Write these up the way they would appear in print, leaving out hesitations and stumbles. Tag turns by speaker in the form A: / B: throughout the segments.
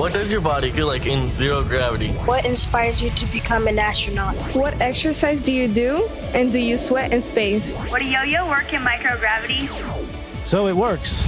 A: What does your body feel like in zero gravity?
B: What inspires you to become an astronaut?
C: What exercise do you do, and do you sweat in space?
D: Would a yo-yo work in microgravity?
E: So it works.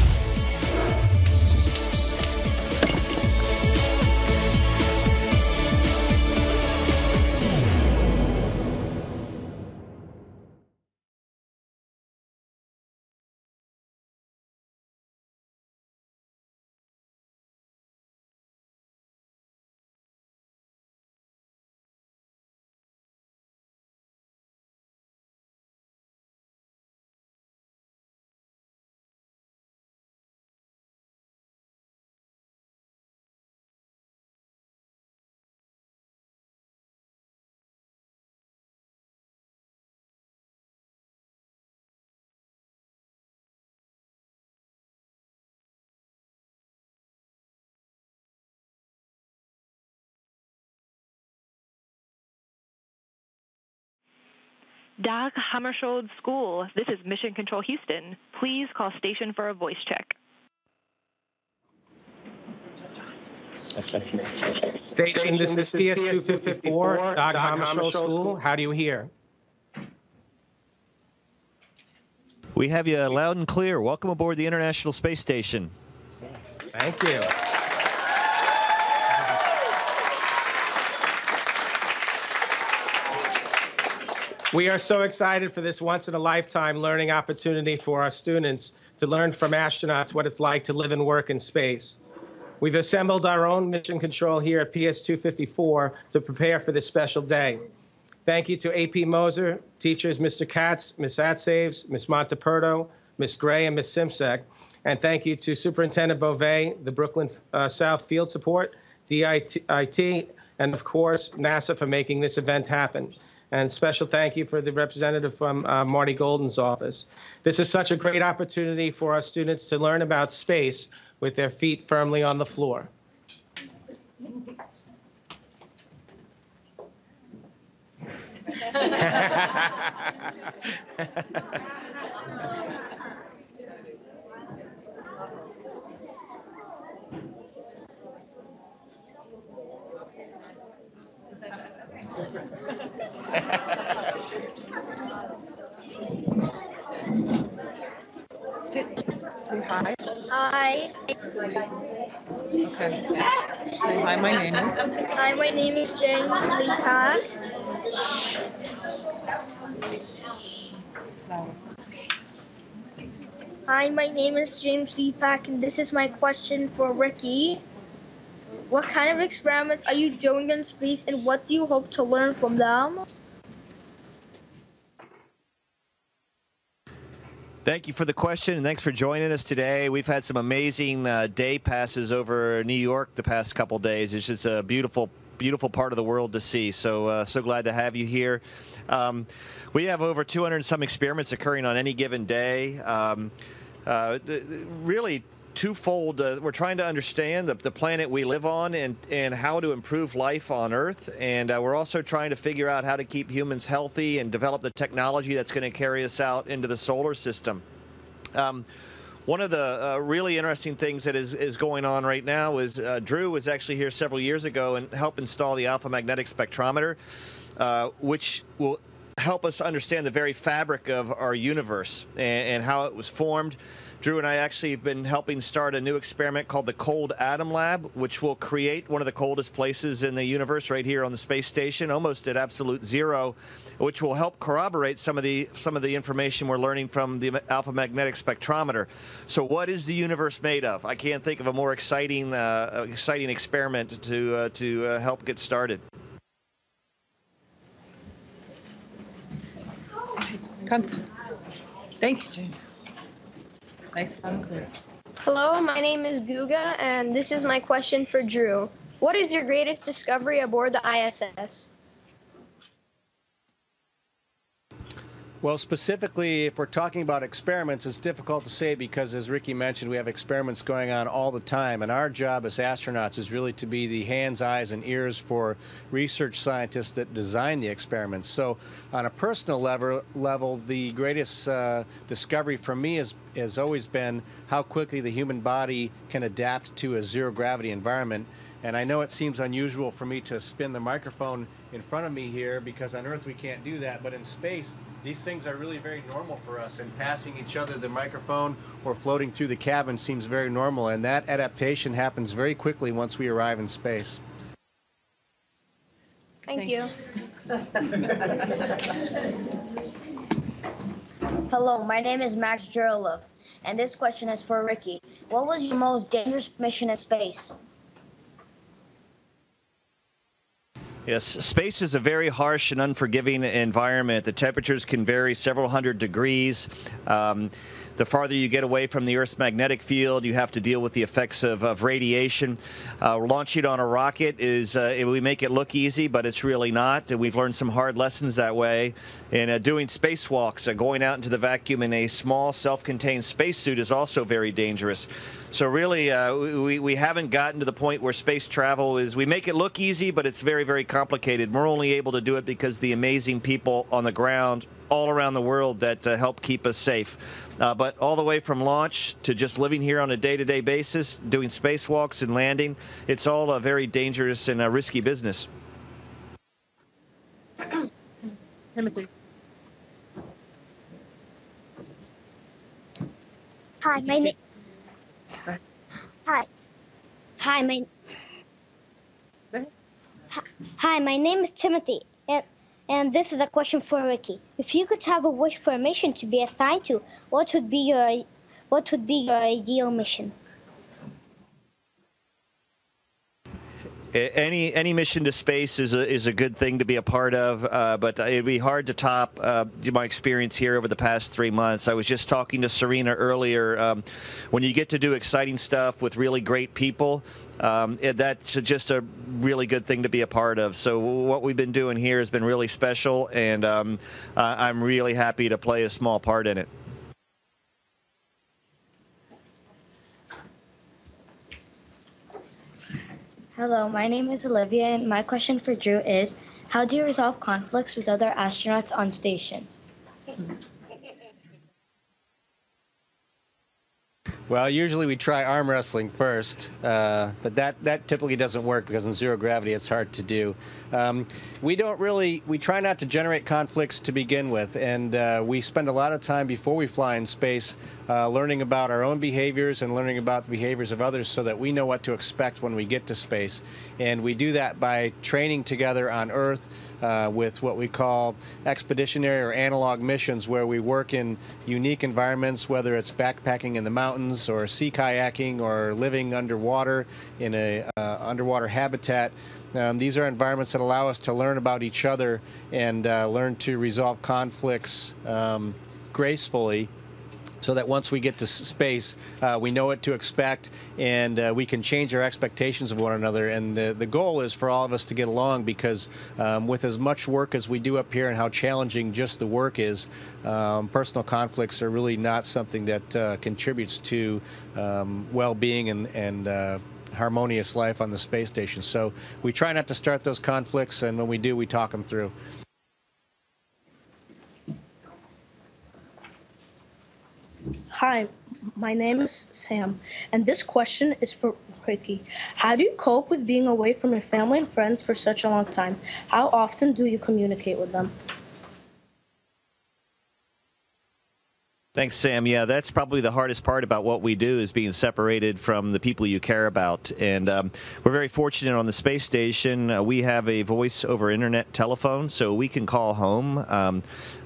F: Dag Hammarskjold School, this is Mission Control Houston. Please call station for a voice check.
E: Station, this is PS254, Dag Hammarskjold School. How do you hear?
G: We have you loud and clear. Welcome aboard the International Space Station.
E: Thank you. We are so excited for this once-in-a-lifetime learning opportunity for our students to learn from astronauts what it's like to live and work in space. We've assembled our own mission control here at PS254 to prepare for this special day. Thank you to AP Moser, teachers Mr. Katz, Ms. Atsaves, Ms. Monteperto, Ms. Gray, and Ms. Simsek. And thank you to Superintendent Beauvais, the Brooklyn South Field Support, DIT, and of course, NASA for making this event happen. And special thank you for the representative from Marty Golden's office. This is such a great opportunity for our students to learn about space with their feet firmly on the floor.
C: Say hi.
H: Hi.
C: Okay. Say hi, my name is.
H: Hi, my name is James Leacock. Hi, my name is James Leacock, and this is my question for Ricky. What kind of experiments are you doing in space, and what do you hope to learn from them?
G: Thank you for the question, and thanks for joining us today. We've had some amazing day passes over New York the past couple days. It's just a beautiful, beautiful part of the world to see. So, so glad to have you here. We have over 200 and some experiments occurring on any given day. Really twofold. We're trying to understand the planet we live on and how to improve life on Earth. And we're also trying to figure out how to keep humans healthy and develop the technology that's going to carry us out into the solar system. One of the really interesting things that is going on right now is Drew was actually here several years ago and helped install the alpha magnetic spectrometer, which will help us understand the very fabric of our universe and how it was formed. Drew and I actually have been helping start a new experiment called the Cold Atom Lab, which will create one of the coldest places in the universe right here on the space station, almost at absolute zero, which will help corroborate some of the information we're learning from the alpha magnetic spectrometer. So what is the universe made of? I can't think of a more exciting experiment to help get started.
C: Thank you, James. Nice and clear.
H: Hello, my name is Guga, and this is my question for Drew. What is your greatest discovery aboard the ISS?
I: Well, specifically, if we're talking about experiments, it's difficult to say because, as Ricky mentioned, we have experiments going on all the time. And our job as astronauts is really to be the hands, eyes, and ears for research scientists that design the experiments. So on a personal level, the greatest discovery for me has always been how quickly the human body can adapt to a zero-gravity environment. And I know it seems unusual for me to spin the microphone in front of me here because on Earth we can't do that, but in space these things are really very normal for us, and passing each other the microphone or floating through the cabin seems very normal, and that adaptation happens very quickly once we arrive in space.
H: Thank you. Hello, my name is Max Jurlov, and this question is for Ricky. What was your most dangerous mission in space?
G: Yes, space is a very harsh and unforgiving environment. The temperatures can vary several hundred degrees. The farther you get away from the Earth's magnetic field, you have to deal with the effects of radiation. Launching on a rocket is, we make it look easy, but it's really not. And we've learned some hard lessons that way. And doing spacewalks, going out into the vacuum in a small, self-contained spacesuit is also very dangerous. So really, we haven't gotten to the point where space travel is, we make it look easy, but it's very, very complicated. We're only able to do it because the amazing people on the ground all around the world that help keep us safe. But all the way from launch to just living here on a day-to-day basis, doing spacewalks and landing, it's all a very dangerous and risky business.
B: Timothy.
H: Hi, my name. Hi. Hi, my name is Timothy, and this is a question for Ricky. If you could have a wish for a mission to be assigned to, what would be your ideal mission?
G: Any mission to space is a good thing to be a part of, but it'd be hard to top my experience here over the past 3 months. I was just talking to Serena earlier. When you get to do exciting stuff with really great people, that's just a really good thing to be a part of. So what we've been doing here has been really special, and I'm really happy to play a small part in it.
H: Hello, my name is Olivia, and my question for Drew is, how do you resolve conflicts with other astronauts on station?
I: Well, usually we try arm wrestling first, but that typically doesn't work because in zero gravity it's hard to do. We try not to generate conflicts to begin with, and we spend a lot of time before we fly in space learning about our own behaviors and learning about the behaviors of others so that we know what to expect when we get to space. And we do that by training together on Earth with what we call expeditionary or analog missions, where we work in unique environments, whether it's backpacking in the mountains or sea kayaking or living underwater in a underwater habitat. These are environments that allow us to learn about each other and learn to resolve conflicts gracefully, so that once we get to space, we know what to expect, and we can change our expectations of one another. And the goal is for all of us to get along, because with as much work as we do up here and how challenging just the work is, personal conflicts are really not something that contributes to well-being and harmonious life on the space station. So we try not to start those conflicts, and when we do, we talk them through.
J: Hi, my name is Sam, and this question is for Ricky. How do you cope with being away from your family and friends for such a long time? How often do you communicate with them?
G: Thanks, Sam. Yeah, that's probably the hardest part about what we do, is being separated from the people you care about. And we're very fortunate on the space station. We have a voice over internet telephone, so we can call home.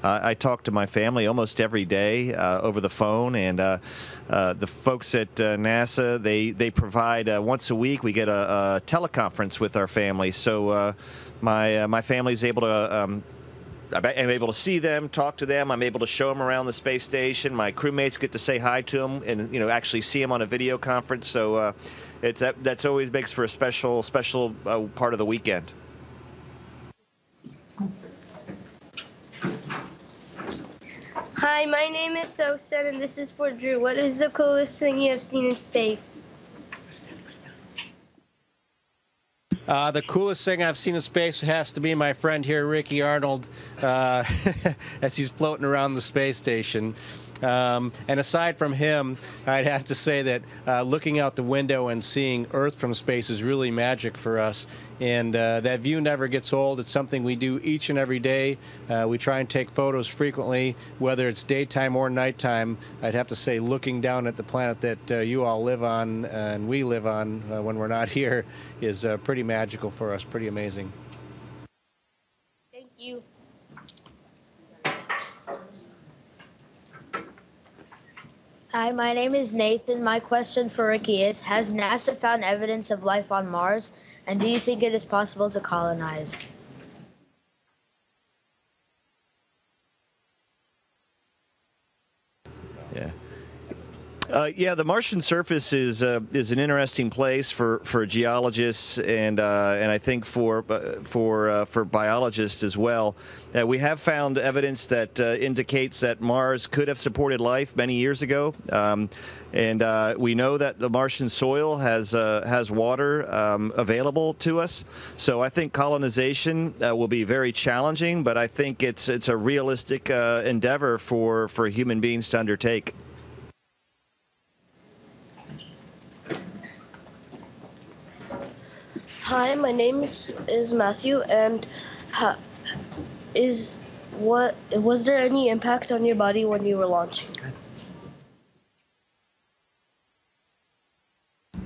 G: I talk to my family almost every day over the phone, and the folks at NASA, they provide once a week we get a teleconference with our family. So my family's able to I'm able to see them, talk to them. I'm able to show them around the space station. My crewmates get to say hi to them and, actually see them on a video conference. So that's always makes for a special part of the weekend.
K: Hi, my name is Sosen, and this is for Drew. What is the coolest thing you have seen in space?
I: The coolest thing I've seen in space has to be my friend here, Ricky Arnold, as he's floating around the space station. And aside from him, I'd have to say that looking out the window and seeing Earth from space is really magic for us. And that view never gets old. It's something we do each and every day. We try and take photos frequently, whether it's daytime or nighttime. I'd have to say looking down at the planet that you all live on and we live on when we're not here is pretty magical for us, pretty amazing.
K: Thank you.
B: Hi, my name is Nathan. My question for Ricky is, has NASA found evidence of life on Mars? And do you think it is possible to colonize?
G: Yeah. Yeah, the Martian surface is an interesting place for geologists and I think for biologists as well. We have found evidence that indicates that Mars could have supported life many years ago, and we know that the Martian soil has water available to us. So I think colonization will be very challenging, but I think it's a realistic endeavor for human beings to undertake.
K: Hi, my name is Matthew, and was there any impact on your body when you were launching?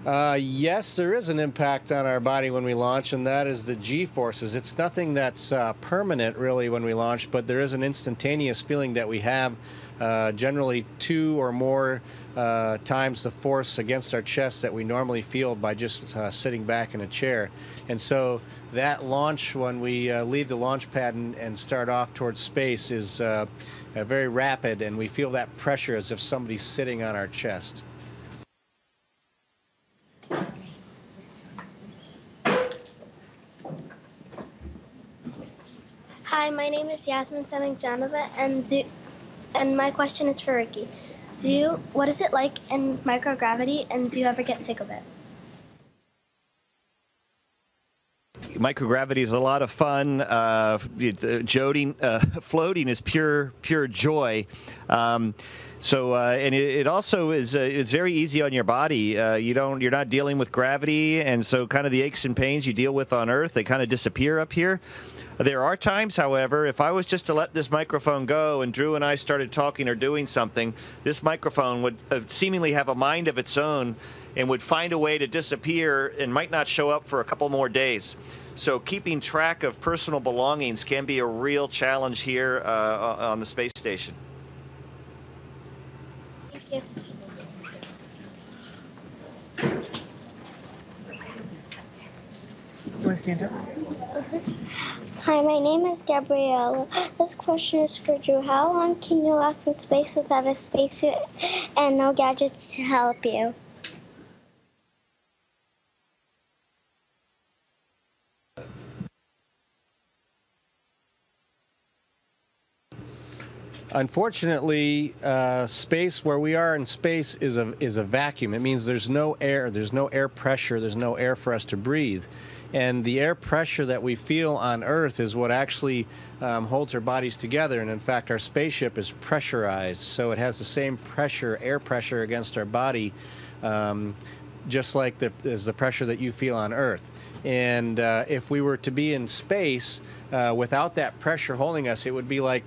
I: Yes, there is an impact on our body when we launch, and that is the G-forces. It's nothing that's permanent, really, when we launch, but there is an instantaneous feeling that we have, generally 2 or more times the force against our chest that we normally feel by just sitting back in a chair. And so that launch, when we leave the launch pad and start off towards space, is very rapid, and we feel that pressure as if somebody's sitting on our chest.
H: Hi, my name is Yasmin Janova, and my question is for Ricky. What is it like in microgravity, and do you ever get sick of it?
G: Microgravity is a lot of fun. Floating is pure joy. And it also is it's very easy on your body. You're not dealing with gravity, and so kind of the aches and pains you deal with on Earth, they kind of disappear up here. There are times, however, if I was just to let this microphone go and Drew and I started talking or doing something, this microphone would seemingly have a mind of its own and would find a way to disappear and might not show up for a couple more days. So keeping track of personal belongings can be a real challenge here on the space station.
H: Thank you.
B: You want to stand up?
H: Hi, my name is Gabriella. This question is for Drew. How long can you last in space without a spacesuit and no gadgets to help you?
I: Unfortunately, space, where we are in space, is a vacuum. It means there's no air pressure, there's no air for us to breathe. And the air pressure that we feel on Earth is what actually holds our bodies together. And in fact, our spaceship is pressurized, so it has the same pressure, air pressure against our body, just like as the pressure that you feel on Earth. And if we were to be in space without that pressure holding us, it would be like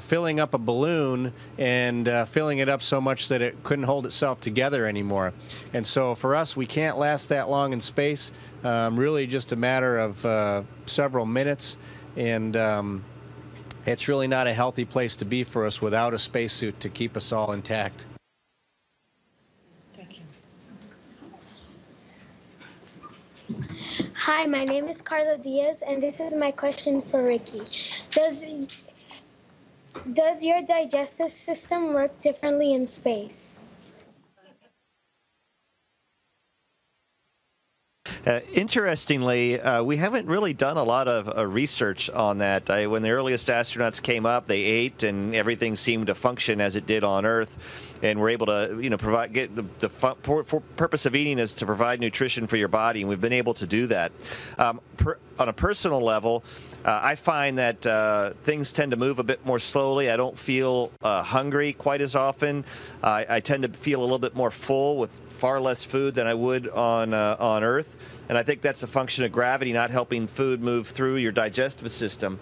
I: filling up a balloon and filling it up so much that it couldn't hold itself together anymore. And so for us, we can't last that long in space, really just a matter of several minutes. And it's really not a healthy place to be for us without a spacesuit to keep us all intact.
H: Hi, my name is Carla Diaz, and this is my question for Ricky. Does your digestive system work differently in space?
G: Interestingly, we haven't really done a lot of research on that. When the earliest astronauts came up, they ate and everything seemed to function as it did on Earth. and we're able to, get the purpose of eating is to provide nutrition for your body, and we've been able to do that. On a personal level, I find that things tend to move a bit more slowly. I don't feel hungry quite as often. I tend to feel a little bit more full with far less food than I would on Earth. And I think that's a function of gravity not helping food move through your digestive system.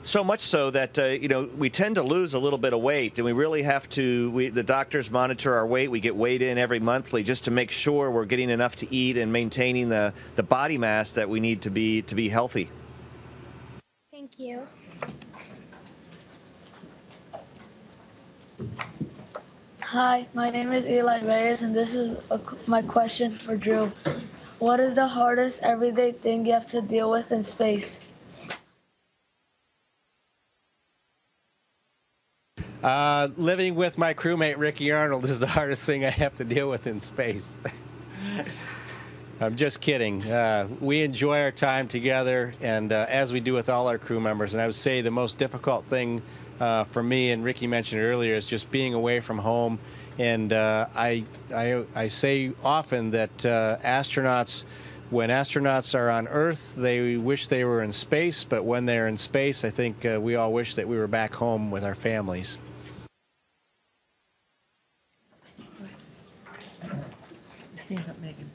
G: So much so that, we tend to lose a little bit of weight, and we really have to, the doctors monitor our weight. We get weighed in every monthly just to make sure we're getting enough to eat and maintaining the body mass that we need to be healthy.
H: Thank you.
L: Hi, my name is Eli Reyes, and this is my question for Drew. What is the hardest everyday thing you have to deal with in space?
I: Living with my crewmate Ricky Arnold is the hardest thing I have to deal with in space. I'm just kidding. We enjoy our time together, and as we do with all our crew members. And I would say the most difficult thing for me, and Ricky mentioned it earlier, is just being away from home. And I say often that when astronauts are on Earth, they wish they were in space, but when they're in space, I think we all wish that we were back home with our families.
M: Stand up, Megan.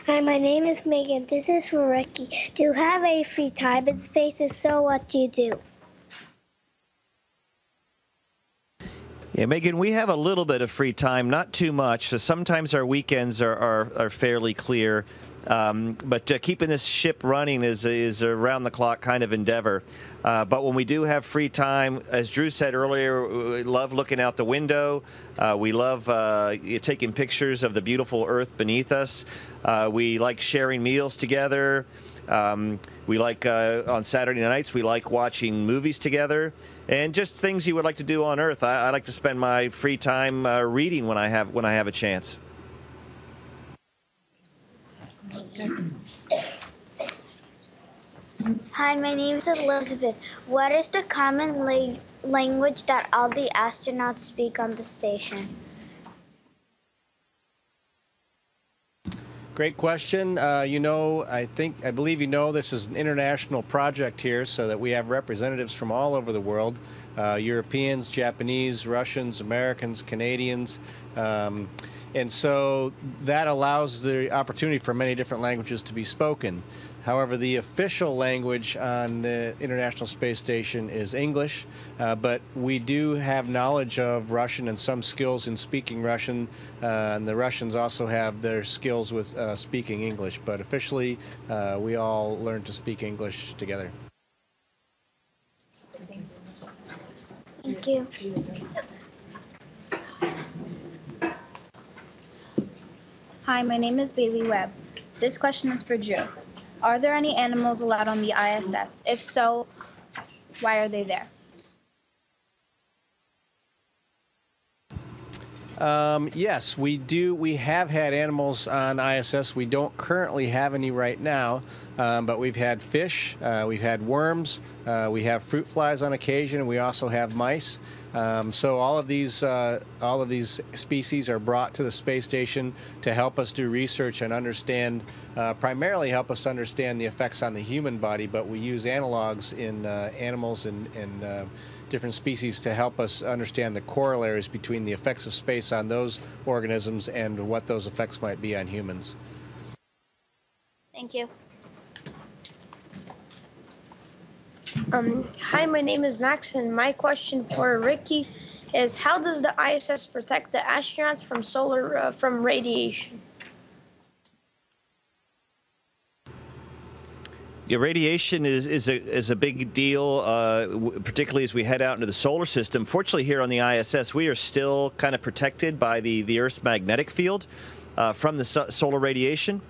H: Hi, my name is Megan. This is for Ricky. Do you have a free time in space? If so, what do you do?
G: Yeah, Megan, we have a little bit of free time, not too much. So sometimes our weekends are fairly clear, but keeping this ship running is a round-the-clock kind of endeavor. But when we do have free time, as Drew said earlier, we love looking out the window. We love taking pictures of the beautiful Earth beneath us. We like sharing meals together. We like, on Saturday nights, we like watching movies together. And just things you would like to do on Earth. I like to spend my free time reading when I have a chance.
H: Hi, my name is Elizabeth. What is the common language that all the astronauts speak on the station?
I: Great question. I believe this is an international project here, so that we have representatives from all over the world, Europeans, Japanese, Russians, Americans, Canadians, and so that allows the opportunity for many different languages to be spoken. However, the official language on the International Space Station is English, but we do have knowledge of Russian and some skills in speaking Russian, and the Russians also have their skills with speaking English. But officially, we all learn to speak English together.
H: Thank you.
N: Hi, my name is Bailey Webb. This question is for Drew. Are there any animals allowed on the ISS? If so, why are they there?
I: Yes, we do. We have had animals on ISS. We don't currently have any right now, but we've had fish, we've had worms, we have fruit flies on occasion, and we also have mice. So all of these species are brought to the space station to help us do research and understand, primarily help us understand the effects on the human body, but we use analogs in animals and different species to help us understand the corollaries between the effects of space on those organisms and what those effects might be on humans.
N: Thank you.
K: Hi, my name is Max, and my question for Ricky is: how does the ISS protect the astronauts from radiation?
G: Yeah, radiation is a big deal, particularly as we head out into the solar system. Fortunately, here on the ISS, we are still kind of protected by the Earth's magnetic field from the solar radiation.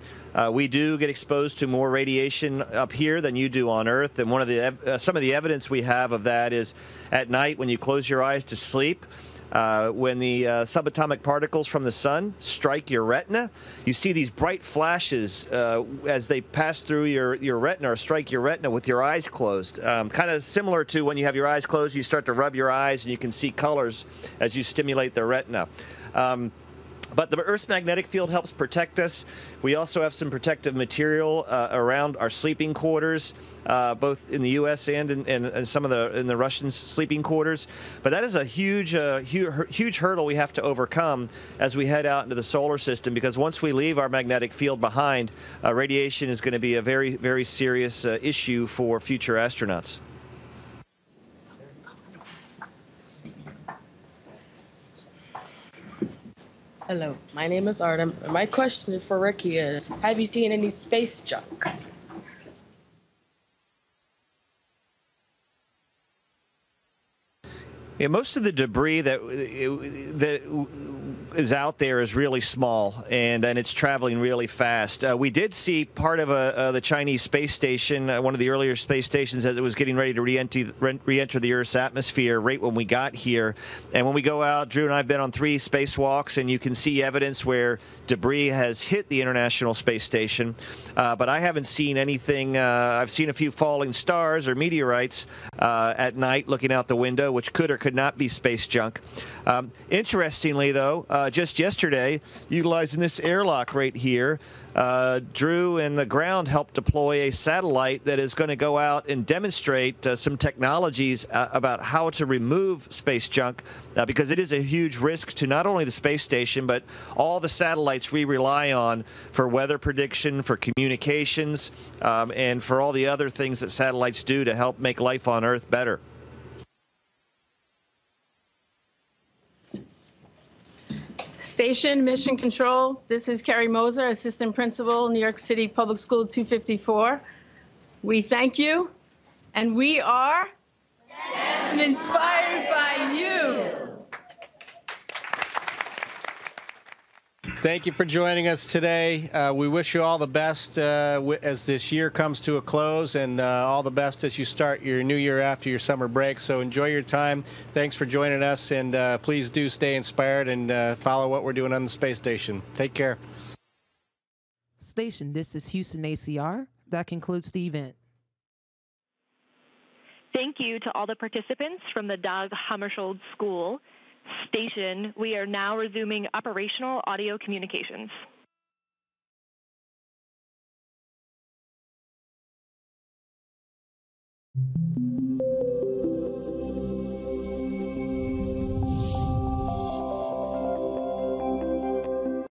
G: We do get exposed to more radiation up here than you do on Earth, and one of the some of the evidence we have of that is at night when you close your eyes to sleep. When the subatomic particles from the sun strike your retina, you see these bright flashes as they pass through your retina or strike your retina with your eyes closed. Kind of similar to when you have your eyes closed, you start to rub your eyes and you can see colors as you stimulate the retina. But the Earth's magnetic field helps protect us. We also have some protective material around our sleeping quarters, both in the U.S. and in some of the Russian sleeping quarters. But that is a huge hurdle we have to overcome as we head out into the solar system, because once we leave our magnetic field behind, radiation is going to be a very, very serious issue for future astronauts.
O: Hello, my name is Artem, and my question for Ricky is, have you seen any space junk?
G: Yeah, most of the debris that is out there is really small, and it's traveling really fast. We did see part of the Chinese space station, one of the earlier space stations, as it was getting ready to re-enter the Earth's atmosphere right when we got here. And when we go out, Drew and I have been on 3 spacewalks, and you can see evidence where debris has hit the International Space Station. But I haven't seen anything. I've seen a few falling stars or meteorites at night looking out the window, which could or could not be space junk. Interestingly, though, just yesterday, utilizing this airlock right here, Drew and the ground helped deploy a satellite that is going to go out and demonstrate some technologies about how to remove space junk, because it is a huge risk to not only the space station, but all the satellites we rely on for weather prediction, for communications, and for all the other things that satellites do to help make life on Earth better.
P: Station Mission Control, this is Carrie Moser, Assistant Principal, New York City Public School 254. We thank you, and we are inspired by you.
I: Thank you for joining us today. We wish you all the best as this year comes to a close, and all the best as you start your new year after your summer break. So enjoy your time. Thanks for joining us, and please do stay inspired and follow what we're doing on the space station. Take care.
Q: Station, this is Houston ACR. That concludes the event.
F: Thank you to all the participants from the Dag Hammarskjold School. Station, we are now resuming operational audio communications.